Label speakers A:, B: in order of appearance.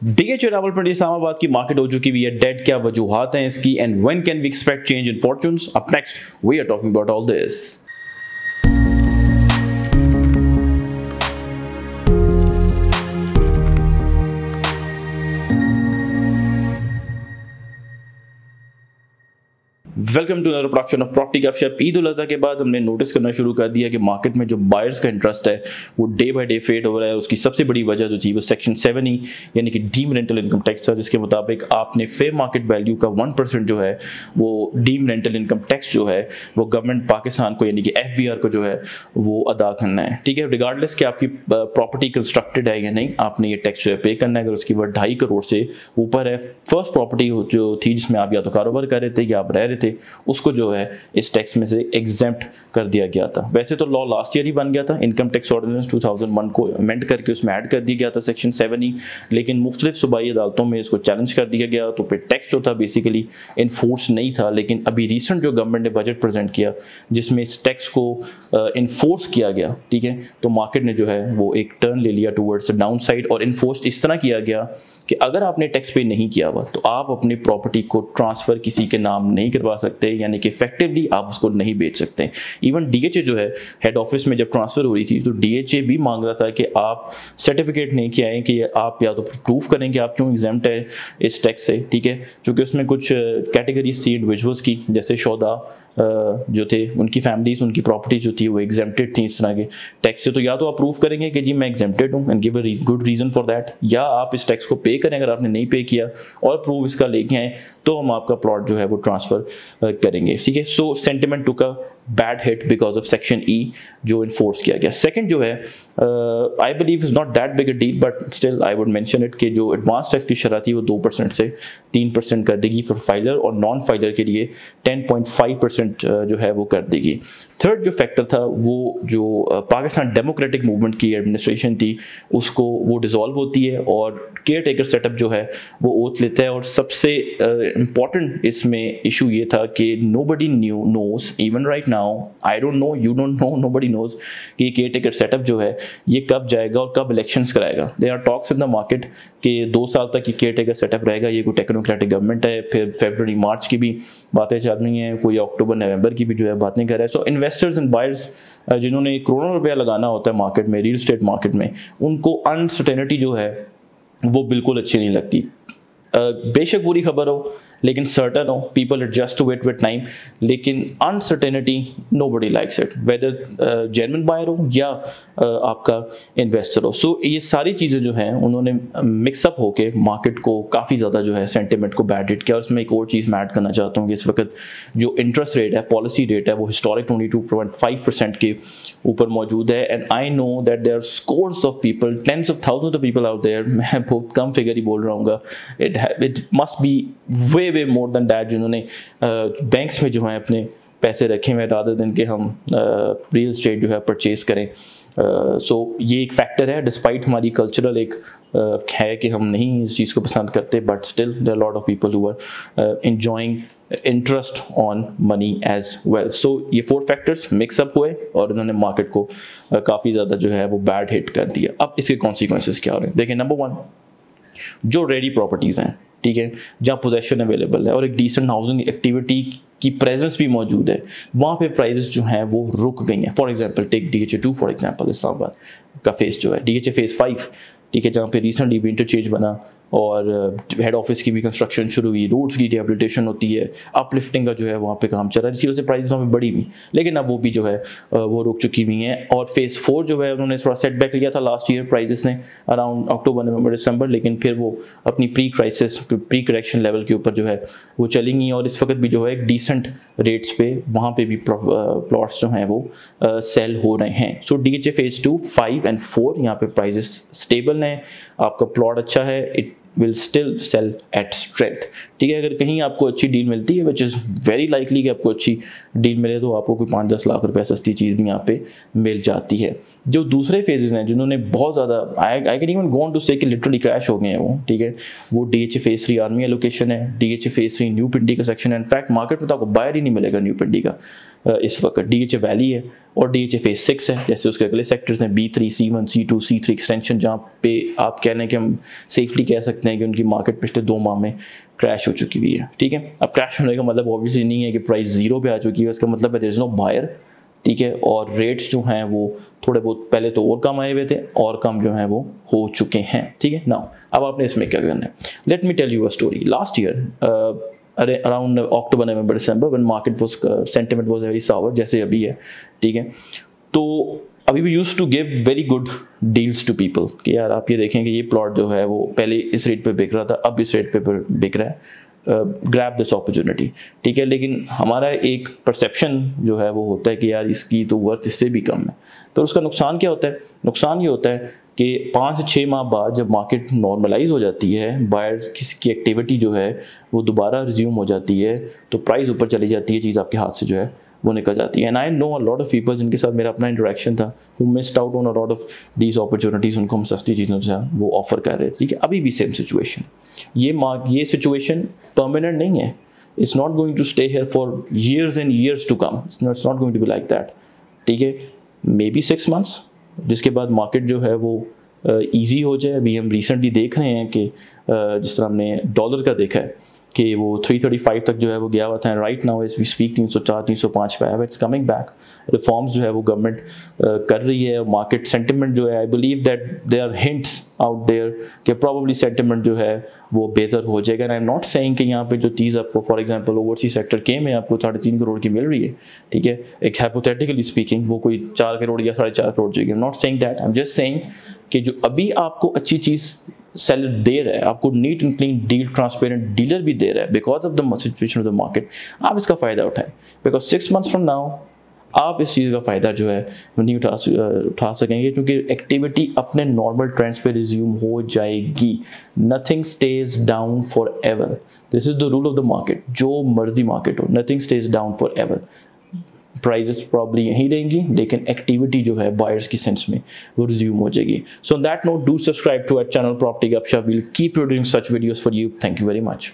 A: DHA Rawalpindi Islamabad की market हो चुकी हुई है डेड, क्या वजूहात हैं इसकी and when can we expect change in fortunes? Up next we are talking about all this. Welcome to another production of property Gupshup. Eid ul Azha के बाद हमने नोटिस करना शुरू कर दिया कि मार्केट में जो बायर्स का इंटरेस्ट है वो डे बाय डे फेड हो रहा है। उसकी सबसे बड़ी वजह जो थी वो सेक्शन 7 ही यानी कि डीम रेंटल इनकम टैक्स था, जिसके मुताबिक आपने फेयर मार्केट वैल्यू का 1% जो है वो डीम रेंटल इनकम टैक्स जो है वो गवर्नमेंट पाकिस्तान को यानी कि FBR को जो है वो अदा करना है। ठीक है, रिगार्डलेस कि आपकी प्रॉपर्टी कंस्ट्रक्टेड है या नहीं, आपने ये टैक्स जो है पे करना है। अगर उसकी वर्थ 2.5 करोड़ से ऊपर है, फर्स्ट प्रॉपर्टी जो थी जिसमें आप या तो कारोबार कर रहे थे या आप रह रहे थे, उसको जो है इस टैक्स में से एग्जेम्प्ट कर दिया गया था। वैसे तो लॉ लास्ट ईयर ही बन गया था, इनकम टैक्स ऑर्डिनेंस 2001 को अमेंड करके उसमें ऐड कर दिया गया था सेक्शन 7 ही, लेकिन मुख्तलिफ सूबाई अदालतों में इसको चैलेंज कर दिया गया। तो फिर टैक्स जो था बेसिकली इन्फोर्स नहीं था, लेकिन अभी रिसेंट जो गवर्नमेंट ने बजट प्रेजेंट किया जिसमें इस टैक्स को इन्फोर्स किया गया, ठीक है, तो मार्केट ने जो है वो एक टर्न ले लिया टूवर्ड्स द डाउन साइड और इन्फोर्स इस तरह किया गया कि अगर आपने टैक्स पे नहीं किया हुआ तो आप अपनी प्रॉपर्टी को ट्रांसफर किसी के नाम नहीं करवा सकते, यानी कि इफेक्टिवली आप उसको नहीं बेच सकते। इवन डीएचए जो है हेड ऑफिस में जब ट्रांसफर हो रही थी तो डीएचए भी मांग रहा था कि आप सर्टिफिकेट नहीं किया है कि आप या तो प्रूफ करें कि आप क्यों एग्जेम्प्ट है इस टैक्स से, ठीक है, क्योंकि उसमें कुछ कैटेगरीज थी इंडिविजुअल्स की, जैसे शोदा जो थे उनकी फैमिलीज, उनकी प्रॉपर्टी जो थी वो एग्जेम्प्टेड थी इस तरह के टैक्स से। तो या तो आप प्रूफ करेंगे कि जी मैं एग्जेम्प्टेड हूँ and give a good reason for that, या आप इस टैक्स को पे करें अगर आपने नहीं पे किया और प्रूफ इसका लेके आए तो हम आपका प्लॉट जो है वो ट्रांसफर करेंगे। ठीक है, so sentiment took a bad hit because of section E जो इन्फोर्स किया गया। सेकंड जो है I believe is not that big a deal, but still I would mention it कि जो एडवांस टैक्स की शरह थी वो 2% से 3% कर देगी फॉर फाइलर, और नॉन फाइलर के लिए 10.5% जो है वो कर देगी। थर्ड जो फैक्टर था वो जो पाकिस्तान डेमोक्रेटिक मूवमेंट की एडमिनिस्ट्रेशन थी उसको वो डिसॉल्व होती है और केयर टेकर सेटअप जो है वो ओथ लेता है। और सबसे इम्पॉर्टेंट इसमें इशू ये था कि nobody knows even right now, I don't know, you don't know, nobody knows कि केयर टेकर सेटअप जो है ये कब जाएगा और कब इलेक्शंस कराएगा। There are talks in the market कि 2 साल तक ये केयर टेकर सेटअप रहेगा, ये कोई टेक्नोक्रेटिक गवर्नमेंट है। फिर फरवरी मार्च की भी बातें चल रही हैं, कोई अक्टूबर नवंबर की भी जो है बातें कर रहा है। सो इन्वेस्टर्स एंड बायर्स जिन्होंने करोड़ों रुपया लगाना होता है मार्केट में, रियल एस्टेट मार्केट में, उनको अनसर्टेनिटी जो है वो बिल्कुल अच्छी नहीं लगती। बेशक बुरी खबर हो लेकिन सर्टन हो, people adjust to it with time, लेकिन uncertainty nobody likes it, whether genuine buyer हो या आपका इन्वेस्टर हो। सो ये सारी चीज़ें जो हैं उन्होंने मिक्सअप होके मार्केट को काफ़ी ज़्यादा जो है सेंटिमेंट को बैड हिट किया। और उसमें एक और चीज़ मैं ऐड करना चाहता हूँ कि इस वक्त जो इंटरेस्ट रेट है, पॉलिसी रेट है, वो हिस्टोरिक 22.5% के ऊपर मौजूद है। And I know that there are scores of people, tens of thousand of people out there, मैं बहुत कम फिगर ही बोल रहा हूँ, it must be way more than that, जिन्होंने बैंक्स में जो है अपने पैसे रखे हुए रादर देन कि हम रियल एस्टेट जो है परचेज करें। सो ये एक फैक्टर है, डिस्पाइट हमारी कल्चरल एक है कि हम नहीं इस चीज़ को पसंद करते, but still there are lot of people who are enjoying interest on money as well. So ये 4 फैक्टर्स मिक्सअप हुए और उन्होंने मार्केट को काफ़ी ज़्यादा जो है वो बैड हिट कर दिया। अब इसके कॉन्सिक्वेंसेस क्या हो रहे हैं देखिए। नंबर 1, जो रेडी प्रॉपर्टीज़ हैं, ठीक है, जहाँ पोजेशन अवेलेबल है और एक डिसेंट हाउसिंग एक्टिविटी की प्रेजेंस भी मौजूद है, वहाँ पे प्राइसेस जो हैं वो रुक गई हैं। For example take DHA 2 for example, Islamabad का फेस जो है DHA फेस 5, ठीक है, जहाँ पे रिसेंटली भी इंटरचेंज बना और हेड ऑफिस की भी कंस्ट्रक्शन शुरू हुई, रोड्स की रिहेबिलिटेशन होती है, अपलिफ्टिंग का जो है वहाँ पे काम चल रहा है, इसी वजह से प्राइस वहाँ पे बढ़ी हुई, लेकिन अब वो भी जो है वो रुक चुकी हुई हैं। और फेज़ 4 जो है उन्होंने थोड़ा सेटबैक लिया था लास्ट ईयर प्राइसेस ने अराउंड अक्टूबर नवंबर दिसंबर, लेकिन फिर वो अपनी प्री करेक्शन लेवल के ऊपर जो है वो चलेंगी और इस वक्त भी जो है एक डिसेंट रेट्स पे वहाँ पे भी प्लॉट्स जो हैं वो सेल हो रहे हैं। सो DHA फेज़ 2, 5 एंड 4 यहाँ पे प्राइजेस स्टेबल हैं, आपका प्लॉट अच्छा है, it will still sell at strength. ठीक है, अगर कहीं आपको अच्छी डील मिलती है, विच इज़ वेरी लाइकली कि आपको अच्छी डील मिले, तो आपको कोई 5-10 लाख रुपए सस्ती चीज़ भी यहाँ पे मिल जाती है। जो दूसरे फेजेस हैं जिन्होंने बहुत ज़्यादा I can even go on to say कि लिटरली क्रैश हो गए हैं वो, ठीक है, वो DHA फेज 3 आर्मी एलोकेशन है, DHA फेज 3 न्यू पिंडी का सेक्शन है। इनफैक्ट मार्केट में तो आपको बायर ही नहीं मिलेगा न्यू पिंडी का, इस वक्त DHA वैली है और DHA फेज 6 है। जैसे उसके अगले सेक्टर्स हैं B3, C1, C2, C3 extension, जहाँ पे आप कह रहे हैं कि हम सेफली कह सकते हैं कि उनकी मार्केट पिछले 2 माह में क्रैश हो चुकी हुई है। ठीक है, अब क्रैश होने का मतलब ऑब्वियसली नहीं है कि प्राइस 0 पे आ चुकी है, इसका मतलब है देयर इज नो बायर। ठीक है, और रेट्स जो हैं वो थोड़े बहुत पहले तो और कम आए हुए थे और कम जो हैं वो हो चुके हैं। ठीक है, नाउ अब आपने इसमें क्या करना है, let me tell you a story. Last year around October, November, December, when market was sentiment was very sour, जैसे अभी है। ठीक है, तो अभी we used to give very good deals to people कि यार आप ये देखें कि ये प्लॉट जो है वो पहले इस रेट पे बिक रहा था, अब इस रेट पे बिक रहा है, ग्रैब दिस अपॉर्चुनिटी। ठीक है, लेकिन हमारा एक परसेप्शन जो है वो होता है कि यार इसकी तो वर्थ इससे भी कम है। तो उसका नुकसान क्या होता है? नुकसान ये होता है कि 5 से 6 माह बाद जब मार्केट नॉर्मलाइज हो जाती है, बायर्स की एक्टिविटी जो है वो दोबारा रिज्यूम हो जाती है, तो प्राइस ऊपर चली जाती है, चीज़ आपके हाथ से जो है वो निकल जाती है। And I no a lot of people जिनके साथ मेरा अपना इंटरेक्शन था, who missed out on a lot of these opportunities. उनको हम सस्ती चीज़ों से वो ऑफर कर रहे थे। ठीक है, अभी भी सेम सिचुएशन, ये सिचुएशन परमानेंट नहीं है। It's not going to stay here for years and years to come. It's not going to be like that. ठीक है, मे बी 6 months, जिसके बाद मार्केट जो है वो ईजी हो जाए। अभी हम रिसेंटली देख रहे हैं कि जिस तरह हमने डॉलर का देखा है कि वो 335 तक जो है वो गया हुआ था। Right now as we speak 304, 305 पे है। It's coming back. रिफॉर्म्स जो है वो गवर्नमेंट कर रही है। मार्केट सेंटिमेंट जो है, I believe that there are hints out there कि प्रोबेबली सेंटिमेंट जो है वो बेहतर हो जाएगा। आई एम नॉट सेइंग कि यहाँ पे जो चीज़ आपको फॉर एग्जांपल ओवरसीज सेक्टर के में आपको 3.5 करोड़ की मिल रही है, ठीक है, एक हाइपोथेटिकली स्पीकिंग वो कोई 4 करोड़ या 4.5 करोड़ जाएगी। I am not saying that, I am just saying कि जो अभी आपको अच्छी चीज़ सेलर दे रहा है, आपको neat and clean deal, transparent dealer भी दे रहा है because of the situation of the market, आप इसका फ़ायदा उठाएं। बिकॉज 6 months फ्रॉम नाउ आप इस चीज़ का फ़ायदा जो है नहीं उठा सकेंगे, क्योंकि एक्टिविटी अपने नॉर्मल ट्रेंड्स पे रिज्यूम हो जाएगी। Nothing stays down forever. This is the rule of the market. जो मर्जी मार्केट हो, nothing stays down forever. Prices probably यहीं रहेंगी, लेकिन एक्टिविटी जो है बायर्स की सेंस में वो रिज्यूम हो जाएगी। So on that note, do subscribe to our channel property Gupshup. We'll keep producing such videos for you. Thank you very much.